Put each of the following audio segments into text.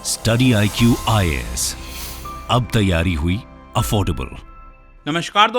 Study IQ IAS, अब तैयारी हुई अफोर्डेबल। नमस्कार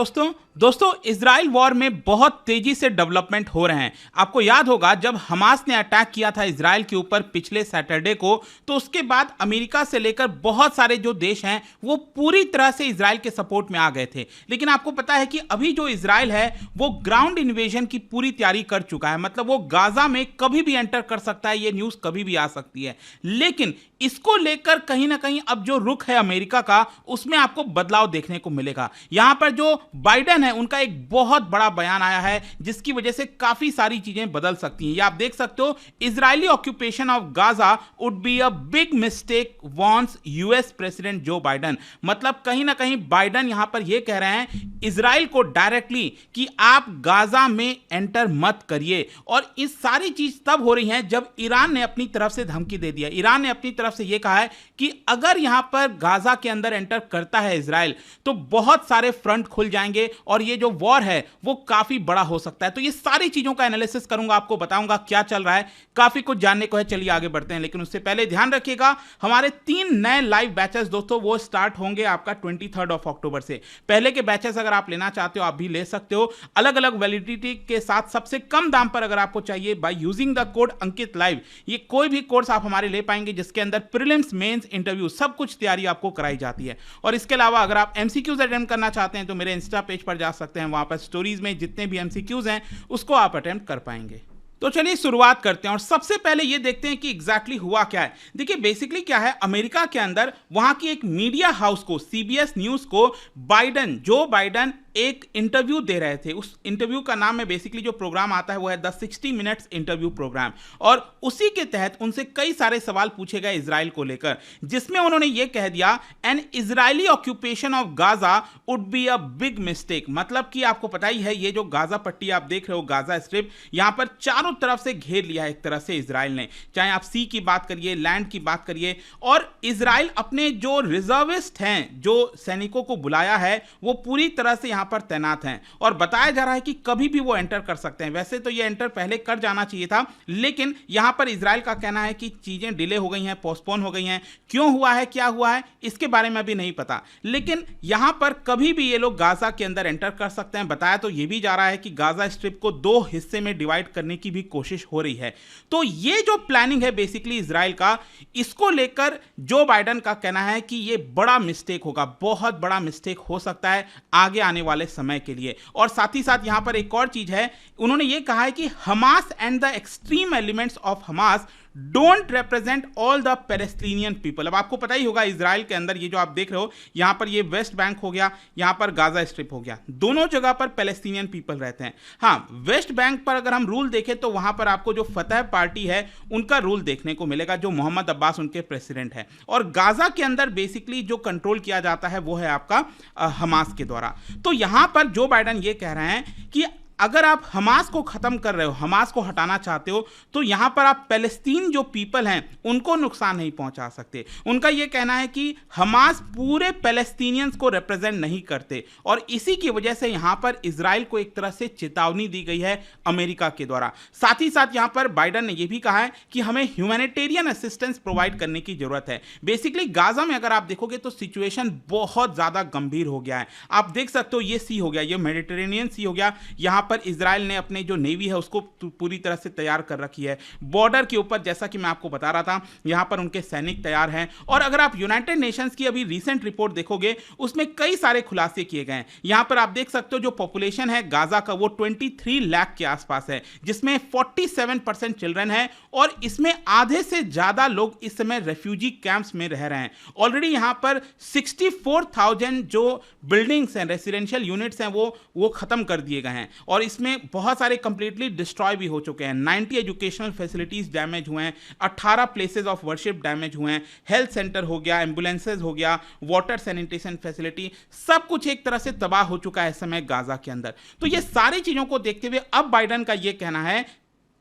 दोस्तों इजराइल वॉर में बहुत तेजी से डेवलपमेंट हो रहे हैं। आपको याद होगा जब हमास ने अटैक किया था इजराइल के ऊपर पिछले सैटरडे को, तो उसके बाद अमेरिका से लेकर बहुत सारे जो देश हैं वो पूरी तरह से इजराइल के सपोर्ट में आ गए थे। लेकिन आपको पता है कि अभी जो इजराइल है वो ग्राउंड इन्वेजन की पूरी तैयारी कर चुका है। मतलब वो गाजा में कभी भी एंटर कर सकता है, ये न्यूज कभी भी आ सकती है। लेकिन इसको लेकर कहीं ना कहीं अब जो रुख है अमेरिका का, उसमें आपको बदलाव देखने को मिलेगा। यहां पर जो बाइडेन है उनका एक बहुत बड़ा बयान आया है जिसकी वजह से काफी सारी चीजें बदल सकती हैं। ये आप देख सकते हो, Israeli occupation of Gaza would be a big mistake wants US president Joe Biden. मतलब कहीं ना कहीं बाइडेन यहां पर यह कह रहे हैं इजराइल को डायरेक्टली कि आप गाजा में एंटर मत करिए। और इस सारी चीज तब हो रही है जब ईरान ने अपनी तरफ से धमकी दे दिया। ईरान ने अपनी तरफ से यह कहा है कि अगर यहां पर गाजा के अंदर एंटर करता है इजराइल तो बहुत सारे फ्रंट खुल जाएंगे और ये जो वॉर है वो काफी बड़ा हो सकता है। तो ये सारी चीजों का एनालिसिस करूंगा, आपको बताऊंगा क्या चल रहा है। काफी कुछ जानने को है, चलिए आगे बढ़ते हैं। लेकिन उससे पहले ध्यान रखिएगा हमारे 3 नए लाइव बैचेस दोस्तों वो स्टार्ट होंगे आपका 23 अक्टूबर से। पहले के बैचेस अगर आप लेना चाहते हो आप भी ले सकते हो, अलग अलग वैलिडिटी के साथ सबसे कम दाम पर अगर आपको चाहिए by using the code Ankit live. ये कोई भी कोर्स आप हमारे ले पाएंगे जिसके अंदर प्रीलिम्स, मेंस, इंटरव्यू सब कुछ तैयारी आपको कराई जाती है। और इसके अलावा अगर आप एमसीक्यूज अटेम्प्ट करना चाहते हैं तो मेरे इंस्टा पेज पर जा सकते हैं, वहां पर स्टोरीज में जितने भी एमसीक्यूज हैं उसको आप अटेम्प्ट कर पाएंगे। तो चलिए शुरुआत करते हैं और सबसे पहले ये देखते हैं कि एग्जैक्टली हुआ क्या है। देखिए बेसिकली क्या है, अमेरिका के अंदर वहां की एक मीडिया हाउस को, सीबीएस न्यूज को जो बाइडेन एक इंटरव्यू दे रहे थे। उस इंटरव्यू का नाम है, बेसिकली जो प्रोग्राम आता है वो है द 60 मिनट्स इंटरव्यू प्रोग्राम। और उसी के तहत उनसे कई सारे सवाल पूछे गए इजराइल को लेकर, जिसमें उन्होंने ये कह दिया N Israeli occupation of Gaza would be a big mistake. मतलब कि आपको पता ही है ये जो गाजा पट्टी आप देख रहे हो, गाजा स्ट्रिप, यहां पर चारों तरफ से घेर लिया है एक तरह से इजराइल ने। चाहे आप सी की बात करिए, लैंड की बात करिए। और इजराइल अपने जो रिजर्विस्ट हैं, जो सैनिकों को बुलाया है, वो पूरी तरह से पर तैनात हैं और बताया जा रहा है कि कभी भी वो एंटर कर सकते हैं। वैसे तो ये एंटर पहले कर जाना चाहिए था, लेकिन यहां पर इजराइल का कहना है कि चीजें डिले हो गई हैं, पोस्टपोन हो गई हैं। क्यों हुआ है, क्या हुआ है, इसके बारे में भी नहीं पता। लेकिन यहां पर कभी भी ये लोग गाजा के अंदर एंटर कर सकते हैं। बताया तो ये भी जा रहा है कि गाजा स्ट्रिप को 2 हिस्से में डिवाइड करने की भी कोशिश हो रही है। तो ये जो प्लानिंग है बेसिकली इजराइल का, इसको लेकर जो बाइडेन का कहना है कि ये बड़ा मिस्टेक होगा, बहुत बड़ा मिस्टेक हो सकता है आगे आने वाले समय के लिए। और साथ ही साथ यहां पर एक और चीज है, उन्होंने यह कहा है कि Hamas and the extreme elements of Hamas don't represent all the Palestinian people. अब आपको पता ही होगा इजराइल के अंदर ये जो आप देख रहे हो, यहां पर ये वेस्ट बैंक हो गया, यहां पर गाजा स्ट्रिप हो गया, दोनों जगह पर पैलेस्टीनियन पीपल रहते हैं। हां, वेस्ट बैंक पर अगर हम रूल देखें तो वहां पर आपको जो फतह पार्टी है उनका रूल देखने को मिलेगा, जो मोहम्मद अब्बास उनके प्रेसिडेंट है। और गाजा के अंदर बेसिकली जो कंट्रोल किया जाता है वो है आपका हमास के द्वारा। तो यहां पर जो बाइडेन ये कह रहे हैं कि अगर आप हमास को खत्म कर रहे हो, हमास को हटाना चाहते हो, तो यहां पर आप पैलेस्टीन जो पीपल हैं उनको नुकसान नहीं पहुंचा सकते। उनका यह कहना है कि हमास पूरे पैलेस्टीनियंस को रिप्रेजेंट नहीं करते और इसी की वजह से यहां पर इजराइल को एक तरह से चेतावनी दी गई है अमेरिका के द्वारा। साथ ही साथ यहां पर बाइडेन ने यह भी कहा है कि हमें ह्यूमैनिटेरियन असिस्टेंस प्रोवाइड करने की जरूरत है। बेसिकली गाजा में अगर आप देखोगे तो सिचुएशन बहुत ज्यादा गंभीर हो गया है। आप देख सकते हो ये सी हो गया, ये मेडिटेरेनियन सी हो गया, यहां पर इजराइल ने अपने जो नेवी है उसको पूरी तरह से तैयार कर रखी है। बॉर्डर के ऊपर जैसा कि मैं आपको बता रहा था, यहां पर उनके सैनिक तैयार हैं। और अगर आप यूनाइटेड नेशंस की अभी रीसेंट रिपोर्ट देखोगे उसमें कई सारे खुलासे किए गए हैं। यहां पर आप देख सकते हो जो पॉपुलेशन है गाजा का वो 23 लाख के आसपास है, जिसमें 47% चिल्ड्रन है और इसमें आधे से ज्यादा लोग इस समय रेफ्यूजी कैंप्स में रह रहे हैं। ऑलरेडी यहां पर 64,000 जो बिल्डिंग्स हैं, रेसिडेंशियल यूनिट्स हैं, वो खत्म कर दिए गए हैं और इसमें बहुत सारे कंप्लीटली डिस्ट्रॉय भी हो चुके हैं। 90 एजुकेशनल फैसिलिटीज डैमेज हुए हैं, 18 प्लेसेस ऑफ वर्शिप डैमेज हुए हैं, हेल्थ सेंटर हो गया, एम्बुलेंसेज हो गया, वाटर सैनिटेशन फैसिलिटी, सब कुछ एक तरह से तबाह हो चुका है इस समय गाजा के अंदर। तो ये सारी चीजों को देखते हुए अब बाइडेन का ये कहना है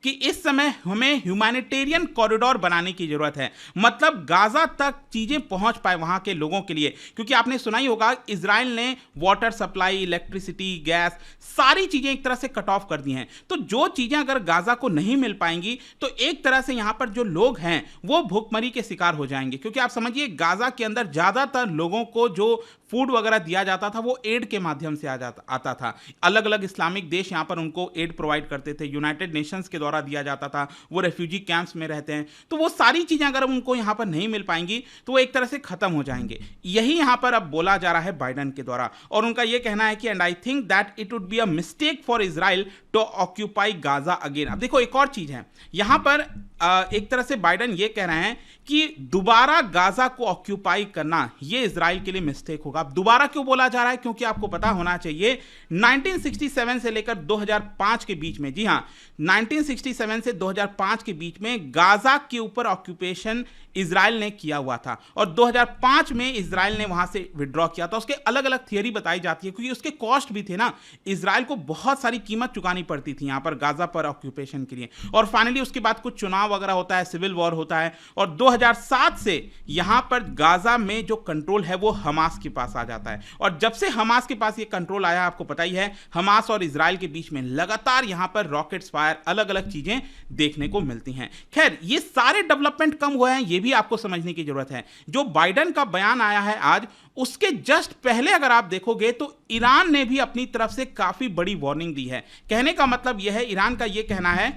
कि इस समय हमें ह्यूमैनिटेरियन कॉरिडोर बनाने की जरूरत है, मतलब गाजा तक चीजें पहुंच पाए वहां के लोगों के लिए। क्योंकि आपने सुना ही होगा इजराइल ने वाटर सप्लाई, इलेक्ट्रिसिटी, गैस, सारी चीजें एक तरह से कट ऑफ कर दी हैं। तो जो चीजें अगर गाजा को नहीं मिल पाएंगी तो एक तरह से यहां पर जो लोग हैं वो भूखमरी के शिकार हो जाएंगे। क्योंकि आप समझिए गाजा के अंदर ज्यादातर लोगों को जो फूड वगैरह दिया जाता था वो एड के माध्यम से आता था। अलग अलग इस्लामिक देश यहां पर उनको एड प्रोवाइड करते थे, यूनाइटेड नेशंस के द्वारा दिया जाता था, वो रेफ्यूजी कैंप्स में रहते हैं। तो वो सारी चीजें अगर उनको यहां पर नहीं मिल पाएंगी तो वो एक तरह से खत्म हो जाएंगे। यही यहां पर अब बोला जा रहा है बाइडेन के द्वारा, और उनका यह कहना है कि and I think that it would be a mistake for Israel to occupy Gaza again. अब देखो एक और चीज है यहां पर, एक तरह से बाइडेन ये कह रहे हैं कि दोबारा गाजा को ऑक्यूपाई करना ये इजराइल के लिए मिस्टेक होगा। अब दोबारा क्यों बोला जा रहा है? क्योंकि आपको पता होना चाहिए 1967 से लेकर 2005 के बीच में, जी हां, 1967 से 2005 के बीच में गाजा के ऊपर ऑक्यूपेशन इजराइल ने किया हुआ था, और 2005 में इजराइल ने वहां से विड्रॉ किया था। उसके अलग अलग थियरी बताई जाती है, क्योंकि उसके कॉस्ट भी थे ना, इजराइल को बहुत सारी कीमत चुकानी पड़ती थी यहां पर गाजा पर ऑक्यूपेशन के लिए। और फाइनली उसके बाद कुछ चुनाव वगैरह होता है, सिविल वॉर होता है, और 2007 से यहां पर गाजा में जो कंट्रोल है वो हमास के पास आ जाता है। और जब से हमास के पास ये कंट्रोल आया, आपको पता ही है, हमास और इजराइल के बीच में लगातार यहां पर रॉकेट्स फायर, अलग अलग चीजें देखने को मिलती हैं। खैर, ये सारे डेवलपमेंट कम हुए हैं, ये भी आपको समझने की जरूरत है। जो बाइडेन का बयान आया है आज, उसके जस्ट पहले अगर आप देखोगे तो ईरान ने भी अपनी तरफ से काफी बड़ी वार्निंग दी है। कहने का मतलब यह है, ईरान का यह कहना है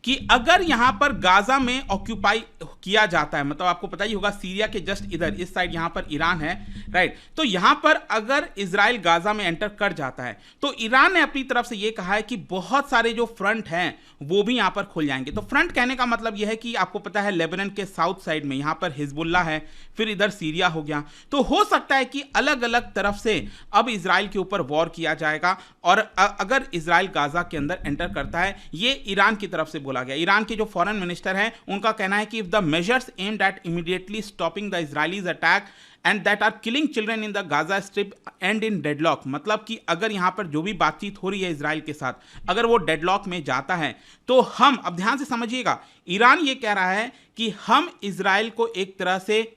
कि अगर यहां पर गाजा में ऑक्यूपाई किया जाता है, मतलब आपको पता ही होगा सीरिया के जस्ट इधर इस साइड यहां पर ईरान है, राइट, तो यहां पर अगर इजराइल गाजा में एंटर कर जाता है तो ईरान ने अपनी तरफ से यह कहा है कि बहुत सारे जो फ्रंट हैं वो भी यहां पर खुल जाएंगे। तो फ्रंट कहने का मतलब यह है कि आपको पता है लेबनान के साउथ साइड में यहां पर हिजबुल्ला है, फिर इधर सीरिया हो गया, तो हो सकता है कि अलग अलग तरफ से अब इजराइल के ऊपर वॉर किया जाएगा। और अगर इजराइल गाजा के अंदर एंटर करता है, ये ईरान की तरफ से बोला गया। ईरान के जो फॉरेन मिनिस्टर हैं उनका कहना है कि if the measures aimed at immediately stopping the Israelis attack and that are killing children in the Gaza strip and in deadlock, मतलब कि अगर यहां पर जो भी बातचीत हो रही है इजराइल के साथ, अगर वो डेडलॉक में जाता है तो हम, अब ध्यान से समझिएगा, ईरान ये कह रहा है कि हम इजराइल को एक तरह से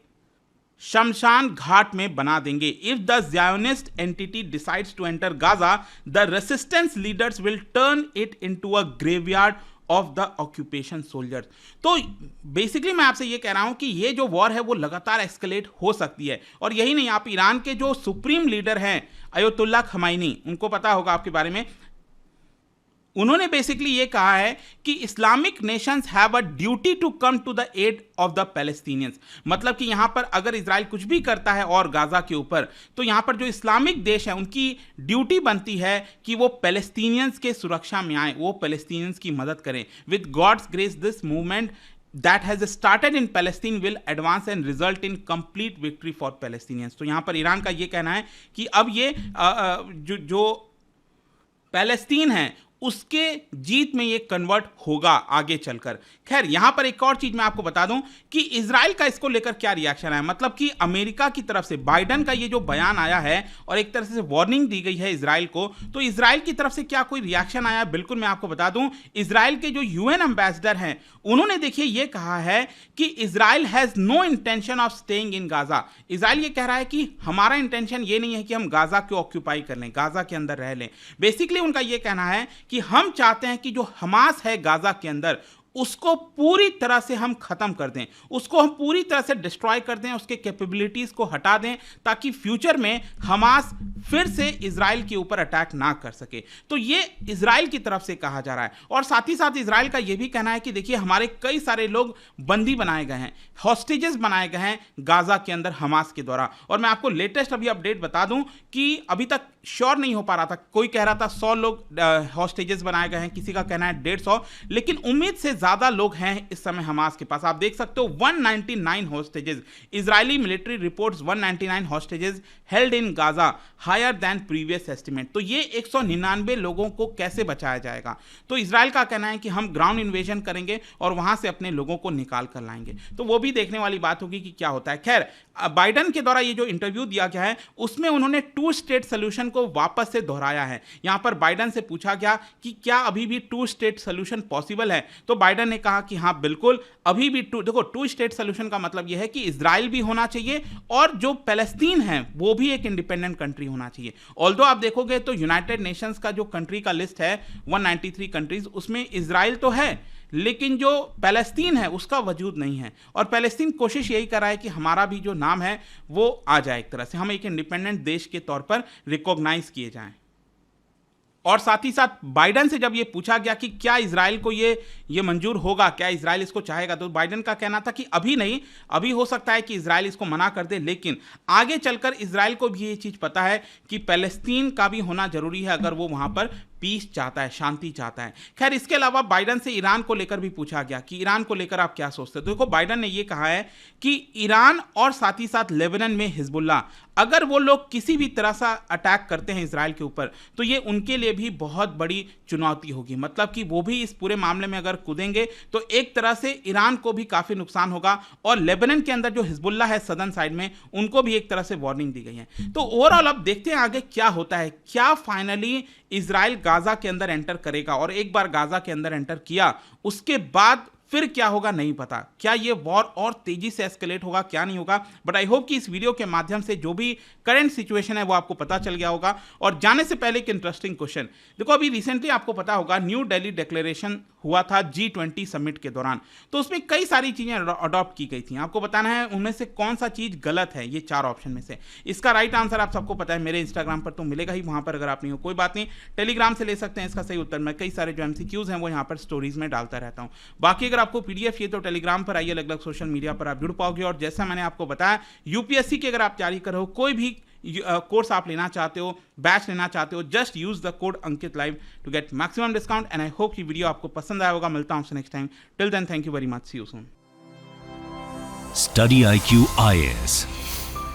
शमशान घाट में बना देंगे। If the Zionist entity decides to enter Gaza, the resistance leaders will turn it into a graveyard of the occupation soldiers. तो बेसिकली मैं आपसे ये कह रहा हूं कि ये जो वॉर है वो लगातार एक्सकलेट हो सकती है। और यही नहीं, आप ईरान के जो सुप्रीम लीडर हैं अयतुल्ला खमैनी, उनको पता होगा आपके बारे में, उन्होंने बेसिकली ये कहा है कि Islamic nations have a duty to come to the aid of the Palestinians, मतलब कि यहां पर अगर इजराइल कुछ भी करता है और गाजा के ऊपर, तो यहां पर जो इस्लामिक देश है उनकी ड्यूटी बनती है कि वो पैलेस्टीनियंस के सुरक्षा में आए, वो पैलेस्टीनियंस की मदद करें। With God's grace this movement that has started in Palestine will advance and result in complete victory for Palestinians। तो यहां पर ईरान का ये कहना है कि अब ये जो पैलेस्तीन है उसके जीत में ये कन्वर्ट होगा आगे चलकर। खैर, यहां पर एक और चीज मैं आपको बता दूं कि इजराइल का इसको लेकर क्या रिएक्शन है, मतलब कि अमेरिका की तरफ से बाइडेन का ये जो बयान आया है और एक तरह से वार्निंग दी गई है इजराइल को, तो इजराइल की तरफ से क्या कोई रिएक्शन आया? बिल्कुल, मैं आपको बता दूं, इजराइल के जो यूएन एम्बेसडर हैं उन्होंने देखिए ये कहा है कि Israel has no intention of staying in Gaza. Israel ये कह रहा है कि हमारा इंटेंशन ये नहीं है कि हम गाजा को ऑक्यूपाई कर लें, गाजा के अंदर रह लें। बेसिकली उनका ये कहना है कि हम चाहते हैं कि जो हमास है गाजा के अंदर उसको पूरी तरह से हम खत्म कर दें, उसको हम पूरी तरह से डिस्ट्रॉय कर दें, उसके कैपेबिलिटीज को हटा दें, ताकि फ्यूचर में हमास फिर से इजराइल के ऊपर अटैक ना कर सके। तो ये इजराइल की तरफ से कहा जा रहा है। और साथ ही साथ इजराइल का यह भी कहना है कि देखिए हमारे कई सारे लोग बंदी बनाए गए हैं, हॉस्टेजेस बनाए गए हैं गाजा के अंदर हमास के द्वारा। और मैं आपको लेटेस्ट अभी अपडेट बता दूं कि अभी तक श्योर नहीं हो पा रहा था, कोई कह रहा था 100 लोग हॉस्टेजेस बनाए गए हैं, किसी का कहना है 150, लेकिन उम्मीद से ज्यादा लोग हैं इस समय हमास के पास। आप देख सकते हो 199 hostages, Israeli military reports 199 hostages held in Gaza, higher than previous estimate. तो ये 199 लोगों को कैसे बचाया जाएगा? तो इजराइल का कहना है कि हम ग्राउंड इन्वेजन करेंगे और वहां से अपने लोगों को निकाल कर लाएंगे। तो वो भी देखने वाली बात होगी कि क्या होता है। खैर, बाइडन के द्वारा ये जो इंटरव्यू दिया गया है उसमें उन्होंने 2 स्टेट सोल्यूशन को वापस से दोहराया है। यहां पर बाइडन से पूछा गया कि क्या अभी भी 2 स्टेट सोल्यूशन पॉसिबल है, तो बाइडन ने कहा कि हां बिल्कुल, अभी भी देखो 2 स्टेट सोल्यूशन का मतलब यह है कि इजराइल भी होना चाहिए और जो पैलेस्टीन है वो भी एक इंडिपेंडेंट कंट्री होना चाहिए। ऑल्दो आप देखोगे तो यूनाइटेड नेशंस का जो कंट्री का लिस्ट है 193 कंट्रीज, उसमें इजराइल तो है लेकिन जो पैलेस्तीन है उसका वजूद नहीं है। और पैलेस्तीन कोशिश यही कर रहा है कि हमारा भी जो नाम है वो आ जाए, एक तरह से हम एक इंडिपेंडेंट देश के तौर पर रिकॉग्नाइज किए जाएं। और साथ ही साथ बाइडन से जब ये पूछा गया कि क्या इजराइल को ये मंजूर होगा, क्या इजराइल इसको चाहेगा, तो बाइडन का कहना था कि अभी नहीं, अभी हो सकता है कि इजराइल इसको मना कर दे, लेकिन आगे चलकर इजराइल को भी ये चीज़ पता है कि पैलेस्तीन का भी होना जरूरी है अगर वो वहाँ पर पीस चाहता है, शांति चाहता है। खैर, इसके अलावा बाइडन से ईरान को लेकर भी पूछा गया कि ईरान को लेकर आप क्या सोचते हो। तो देखो, बाइडन ने ये कहा है कि ईरान और साथ ही साथ लेबनान में हिजबुल्लाह, अगर वो लोग किसी भी तरह से अटैक करते हैं इजराइल के ऊपर तो ये उनके लिए भी बहुत बड़ी चुनौती होगी। मतलब कि वो भी इस पूरे मामले में अगर कूदेंगे तो एक तरह से ईरान को भी काफ़ी नुकसान होगा और लेबनान के अंदर जो हिजबुल्लाह है सदर्न साइड में, उनको भी एक तरह से वार्निंग दी गई है। तो ओवरऑल अब देखते हैं आगे क्या होता है, क्या फाइनली इजराइल गाजा के अंदर एंटर करेगा, और एक बार गाजा के अंदर एंटर किया उसके बाद फिर क्या होगा नहीं पता। क्या ये वॉर और तेजी से एस्केलेट होगा, क्या नहीं होगा। बट आई होप कि इस वीडियो के माध्यम से जो भी करंट सिचुएशन है वो आपको पता चल गया होगा। और जाने से पहले एक इंटरेस्टिंग क्वेश्चन, देखो अभी रिसेंटली आपको पता होगा न्यू दिल्ली डिक्लेरेशन हुआ था G20 समिट के दौरान, तो उसमें कई सारी चीजें अडॉप्ट की गई थी। आपको बताना है उनमें से कौन सा चीज गलत है, ये 4 ऑप्शन में से। इसका राइट आंसर आप सबको पता है, मेरे इंस्टाग्राम पर तो मिलेगा ही, वहां पर अगर आप नहीं हो कोई बात नहीं, टेलीग्राम से ले सकते हैं इसका सही उत्तर। मैं कई सारे जो MCQs हैं वो यहाँ पर स्टोरीज में डालता रहता हूँ। बाकी अगर आपको PDF ये तो टेलीग्राम पर आइए, अलग अलग सोशल मीडिया पर आप जुड़ पाओगे। और जैसा मैंने आपको बताया, UPSC की अगर आप तैयारी कर रहे हो, कोई भी कोर्स आप लेना चाहते हो, बैच लेना चाहते हो, just use the code Ankit live to get maximum discount. And I hope कि वीडियो आपको पसंद आया होगा। मिलता हूं आपसे next time. Till then, thank you very much, see you soon. Study IQ IAS,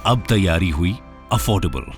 अब तैयारी हुई अफोर्डेबल।